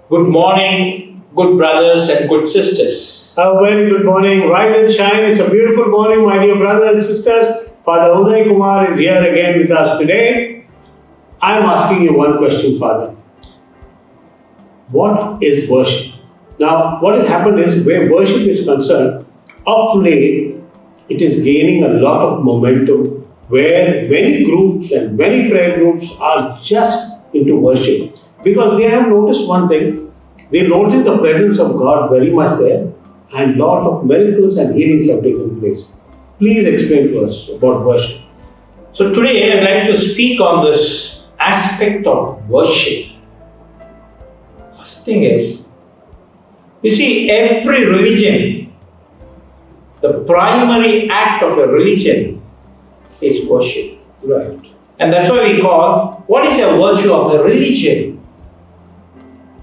Good morning, good brothers and good sisters. A very good morning. Rise and shine. It's a beautiful morning, my dear brothers and sisters. Father UdayKumar is here again with us today. I'm asking you one question, Father. What is worship? Now, what has happened is, where worship is concerned, of late, it is gaining a lot of momentum, where many groups and many prayer groups are just into worship. Because they have noticed one thing, they notice the presence of God very much there, and lot of miracles and healings have taken place. Please explain to us about worship. So today I'd like to speak on this aspect of worship. First thing is, you see, every religion, the primary act of a religion is worship. Right. And that's why we call, what is a virtue of a religion?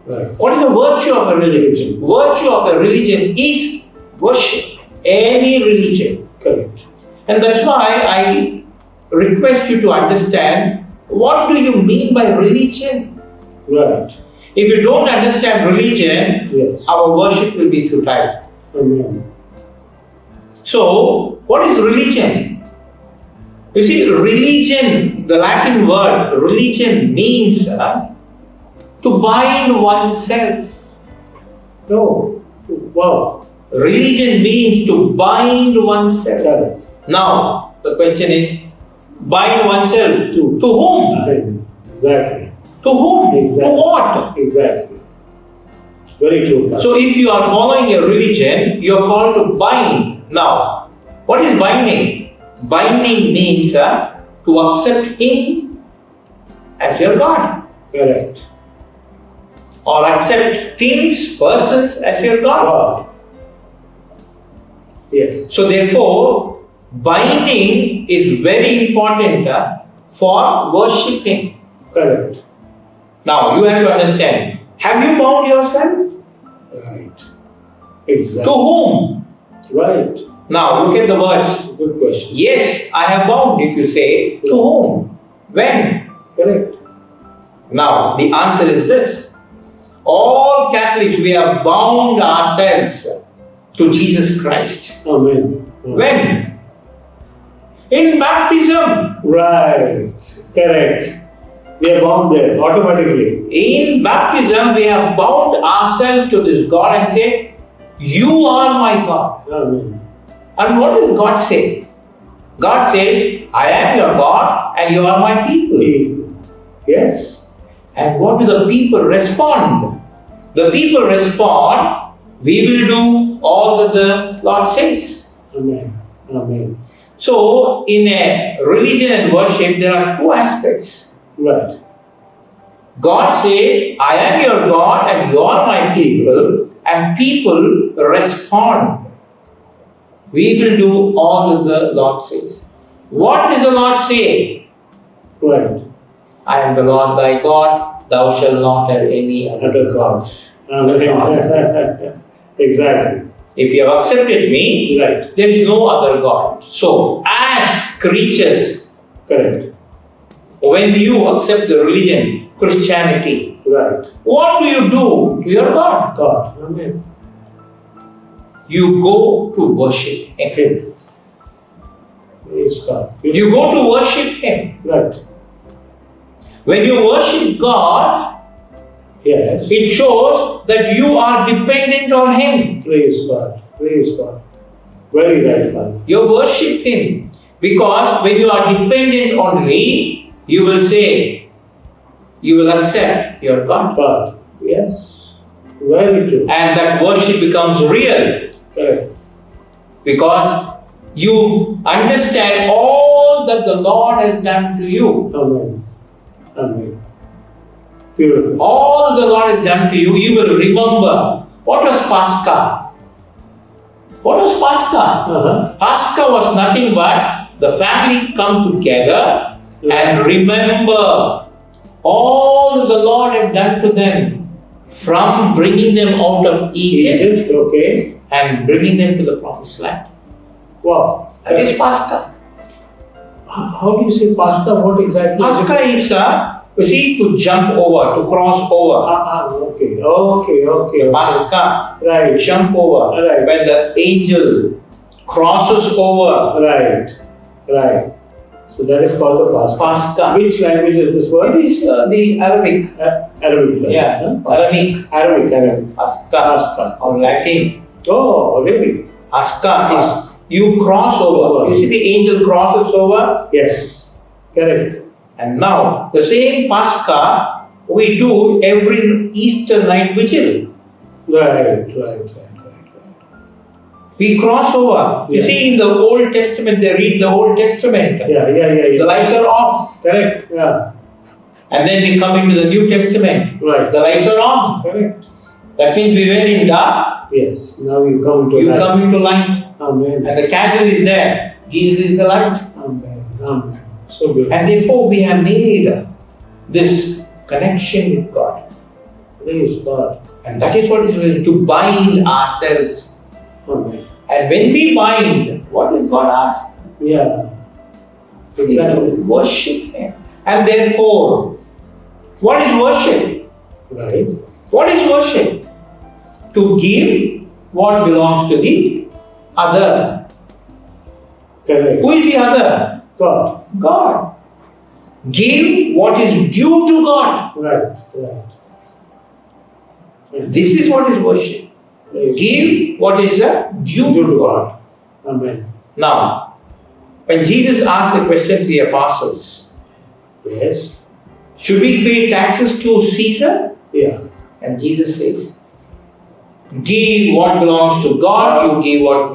Right. What is the virtue of a religion? Virtue of a religion is worship. Any religion. Correct. And that's why I request you to understand, what do you mean by religion? Right. If you don't understand religion, Yes. our worship will be futile. Amen. So, what is religion? You see, religion, the Latin word religion means to bind oneself. Oh, wow. Religion means to bind oneself. Correct. Now, the question is, bind oneself to whom? Exactly. To whom? Exactly. To what? Exactly. Very true. Father. So, if you are following a religion, you are called to bind. Now, what is binding? Binding means to accept Him as your God. Correct. Or accept things, persons as your God. God. Yes. So therefore, binding is very important for worshipping. Correct. Now, you have to understand, have you bound yourself? Right. To Exactly. whom? Right. Now, look at the words. Good question. Yes, I have bound, if you say, to whom? When? Correct. Now, the answer is this. All Catholics, we have bound ourselves to Jesus Christ. Amen. When? In baptism. Right. Correct. We are bound there automatically. In baptism, we have bound ourselves to this God and say, you are my God. Amen. And what does God say? God says, I am your God and you are my people. Yes. And what do the people respond? The people respond, we will do all that the Lord says. Amen. Amen. So, in a religion and worship, there are two aspects. Right. God says, I am your God and you are my people, and people respond. We will do all that the Lord says. What does the Lord say? Right. I am the Lord thy God, thou shalt not have any other gods. Amen. Exactly. If you have accepted me, Right. there is no other God. So, as creatures, Correct. when you accept the religion, Christianity, Right. what do you do to your God? God. Amen. You go to worship Him. Praise God. You go to worship Him. Right. When you worship God, Yes. it shows that you are dependent on Him. Praise God. Praise God. Very right, Father. You worship Him. Because when you are dependent on me, you will say, you will accept your God. God. Yes. Very true. And that worship becomes real. Correct. Because you understand all that the Lord has done to you. Amen. Amen. Beautiful. All the Lord has done to you, you will remember. What was Pascha? What was Pascha? Pascha was nothing but the family come together and remember all the Lord had done to them, from bringing them out of Egypt Okay. and bringing them to the promised land. Wow. That is Pascha. How do you say Pascha? What exactly? Pascha is You see, to jump over, to cross over. Okay. Pascha, Right. jump over. Right. When the angel crosses over. Right. So that is called the Pascha. Pascha. Which language is this word? It is the Arabic. Arabic. Right? Yeah, Pascha. Arabic. Pascha. Pascha or Latin. Oh, really? Pascha is you cross over. You see the angel crosses over. Yes. Correct. And now the same Pascha we do every Easter night vigil. Right. We cross over. You Yeah. see in the Old Testament, they read the Old Testament. Yeah. The lights are off. Correct. Yeah. And then we come into the New Testament. Right. The lights are on. Correct. That means we were in dark. Yes. Now you come to You light. come into light. Amen. And the candle is there. Jesus is the light. Amen. So good. And therefore we have made this connection with God. Praise God. And that is what is really to bind ourselves. Amen. And when we bind, what does God ask? Yeah. Is Exactly. to worship Him. And therefore, what is worship? Right. What is worship? To give what belongs to the other. Correct. Who is the other? God. God. Give what is due to God. Right. This is what is worship. Praise Give what is due to God. Amen. Now, when Jesus asked the question to the apostles, Yes. should we pay taxes to Caesar? Yeah. And Jesus says, give what belongs to God, you give what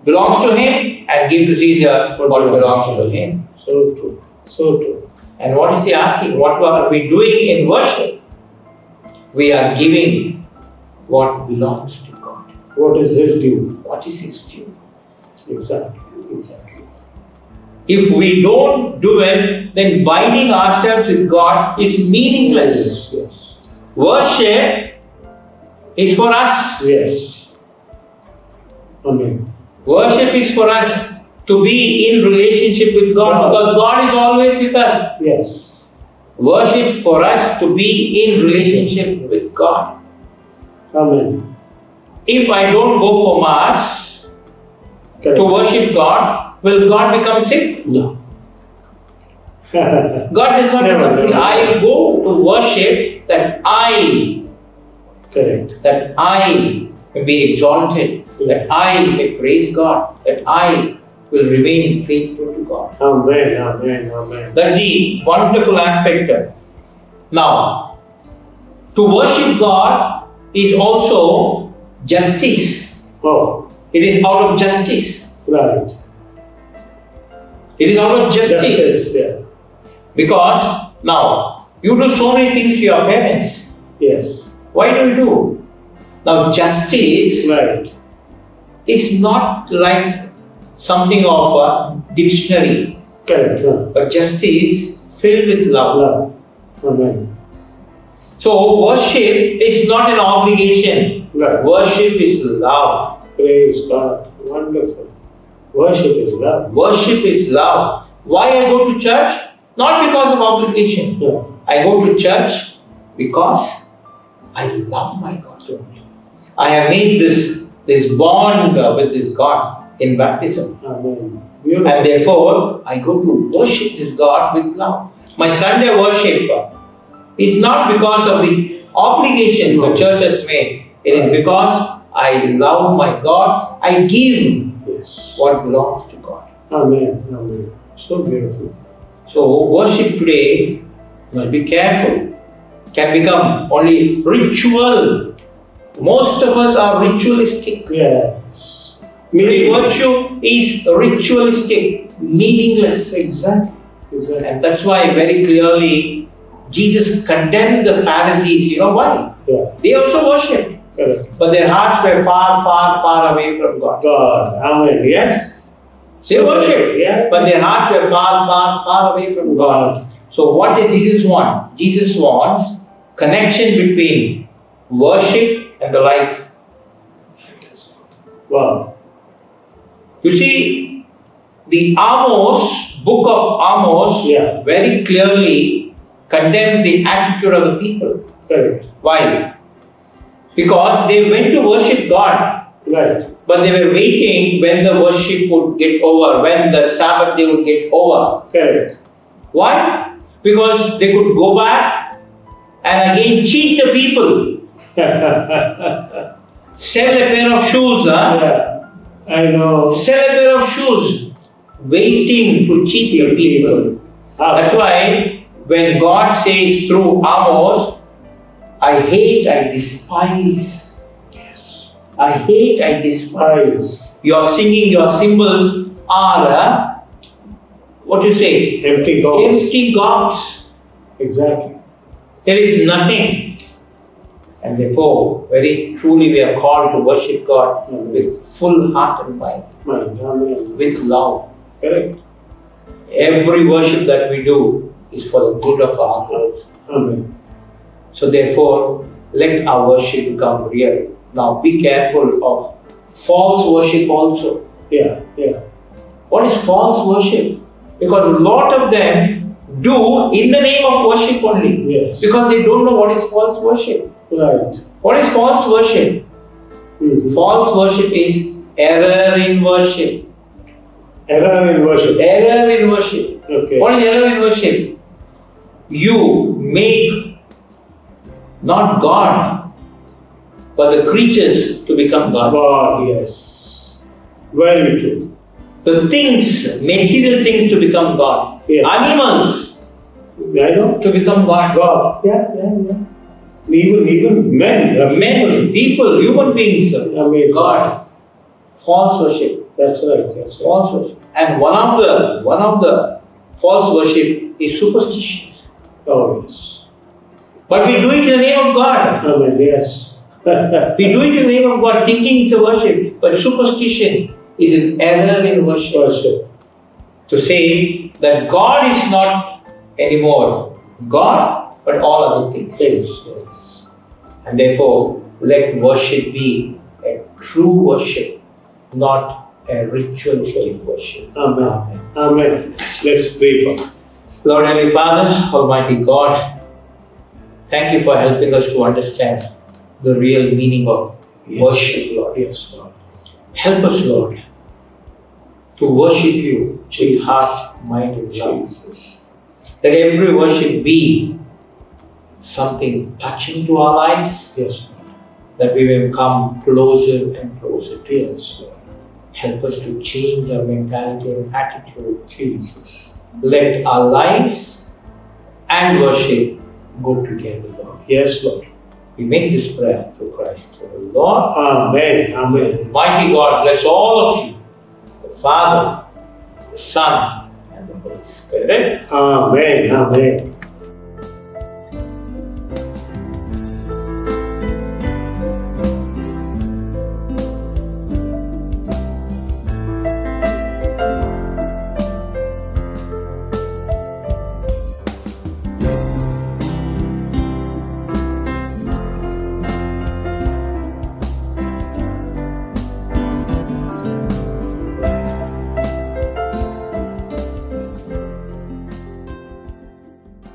belongs to Him, and give to Caesar what belongs to Him. So true. So true. And what is He asking? What are we doing in worship? We are giving what belongs to God. What is His due? What is His due? Exactly. If we don't do it, then binding ourselves with God is meaningless. Yes. Worship is for us. Yes. Amen. Worship is for us to be in relationship with God because God is always with us. Yes. Worship for us to be in relationship with God. Amen. If I don't go for Mass Correct. to worship God, will God become sick? No. God does not Never, become sick. never. I go to worship that I Correct. may be exalted, that I may praise God, that I will remain faithful to God. Amen. That's the wonderful aspect there. Now, to worship God is also justice. Oh, It is out of justice. right. It is out of justice. Yeah. Because now, you do so many things to your parents. Yes. Why do you do? Now, justice Right. is not like something of a dictionary, Correct. Yeah. but justice filled with love. Love. Amen. So, worship is not an obligation. Right. Worship is love. Praise God. Wonderful. Worship is love. Worship is love. Why I go to church? Not because of obligation. Yeah. I go to church because I love my God. I have made this bond with this God in baptism. Amen. And therefore, I go to worship this God with love. My Sunday worship is not because of the obligation the church has made. It is because I love my God. I give Yes. what belongs to God. Amen. So beautiful. So worship today, must be careful, can become only ritual. Most of us are ritualistic. Yes. The virtue is ritualistic, meaningless. Exactly. And that's why very clearly Jesus condemned the Pharisees. You know why? Yeah. They also worshipped, Correct. but their hearts were far, far, far away from God. God. Amen. Yes. They worshipped, Yeah. but their hearts were far, far, far away from God. So what does Jesus want? Jesus wants connection between worship and the life. Wow. You see, the book of Amos, Yeah. very clearly condemns the attitude of the people. Correct. Why? Because they went to worship God, Right. but they were waiting when the worship would get over, when the Sabbath day would get over. Correct. Why? Because they could go back and again cheat the people. Sell a pair of shoes, Yeah, I know. Sell a pair of shoes, waiting to cheat the people. That's why when God says through Amos, I hate, I despise. Yes. I hate, I despise. Your singing, your cymbals are, what do you say? Empty gods. Empty gods. Exactly. There is nothing. And therefore, very truly we are called to worship God with full heart and mind, Amen. with love. Correct. Every worship that we do is for the good of our hearts. Amen. So therefore, let our worship become real. Now be careful of false worship also. Yeah, yeah. What is false worship? Because a lot of them do in the name of worship only. Yes. Because they don't know what is false worship. Right. What is false worship? Mhm. False worship is error in worship. Error in worship. Error in worship. Okay. What is error in worship? You make not God, but the creatures to become God. God, yes. Very true. The things, material things to become God. Yeah. Animals I know. to become God. God. Yeah. Even men. Men, people, human beings, Amen. God. False worship. That's right. That's right. False worship. And one of the false worship is superstitions. Oh, yes. But we do it in the name of God. Amen. Yes. We do it in the name of God, thinking it's a worship. But superstition is an error in worship. Worship. To say that God is not anymore God, but all other things. Things. Yes. And therefore, let worship be a true worship, not a ritualistic worship. Amen. Amen. Let's pray for. Lord Heavenly Father, Almighty God, thank you for helping us to understand the real meaning of worship, Lord. Yes, Lord. Help us, Lord, to worship you with heart, mind, and love. Jesus. That every worship be something touching to our lives, Yes, that we may come closer and closer to you. yes, Lord. Help us to change our mentality and attitude. Jesus. Let our lives and worship go together, Lord. Yes, Lord. We make this prayer through Christ our Lord. Amen. Amen. Mighty God, bless all of you, the Father, the Son, and the Holy Spirit. Amen. Amen.